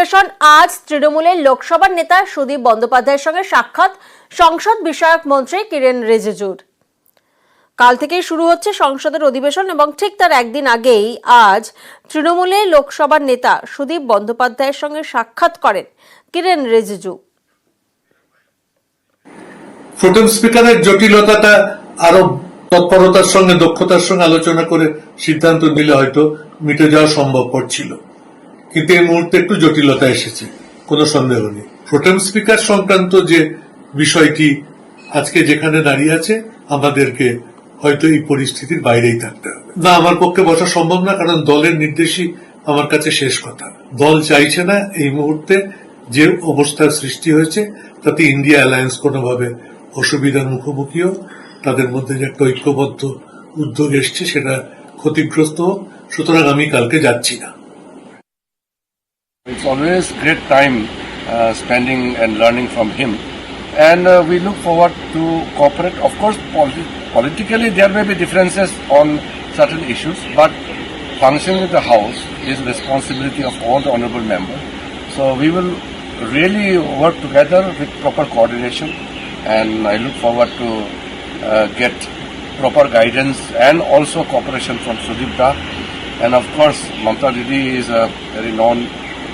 আজ তৃণমূলের লোকসভার নেতা সুদীপ বন্দ্যোপাধ্যায়ের সঙ্গে সাক্ষাৎ সংসদ বিষয়ক মন্ত্রী কিরেন রিজিজুর। কাল থেকেই শুরু হচ্ছে সংসদের অধিবেশন এবং ঠিক তার একদিন আগেই আজ তৃণমূলের লোকসভার নেতা সুদীপ বন্দ্যোপাধ্যায়ের সঙ্গে সাক্ষাৎ করেন কিরেন রিজিজু। প্রোটেম স্পিকারের জটিলতাটা আরো তৎপরতার সঙ্গে দক্ষতার সঙ্গে আলোচনা করে সিদ্ধান্ত নিলে হয়তো মিটে যাওয়া সম্ভবপর ছিল, কিন্তু এই মুহূর্তে একটু জটিলতা এসেছে, কোনো সন্দেহ নেই। প্রোটেম স্পিকার সংক্রান্ত যে বিষয়টি আজকে যেখানে দাঁড়িয়ে আছে, আমাদেরকে হয়তো এই পরিস্থিতির বাইরেই থাকতে হবে। না, আমার পক্ষে বসা সম্ভব না, কারণ দলের নির্দেশই আমার কাছে শেষ কথা। দল চাইছে না এই মুহূর্তে যে অবস্থার সৃষ্টি হয়েছে তাতে ইন্ডিয়া অ্যালায়েন্স কোনোভাবে অসুবিধার মুখোমুখি হোক, তাদের মধ্যে যে একটা ঐক্যবদ্ধ উদ্যোগ এসছে সেটা ক্ষতিগ্রস্ত হোক, সুতরাং আমি কালকে যাচ্ছি না। It's always great time spending and learning from him, and we look forward to cooperate. Of course, politically there may be differences on certain issues, but functioning of the House is the responsibility of all the honourable members. So we will really work together with proper coordination, and I look forward to get proper guidance and also cooperation from Sudip Da. And of course, Mamta Didi is a very known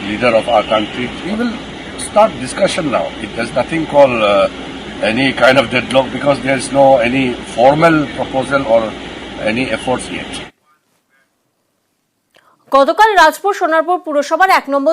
leader of our country. We will start discussion now. There's nothing called any kind of deadlock because there is no any formal proposal or any efforts yet. গতকাল রাজপুর সোনারপুর পুরসভার 1 নম্বর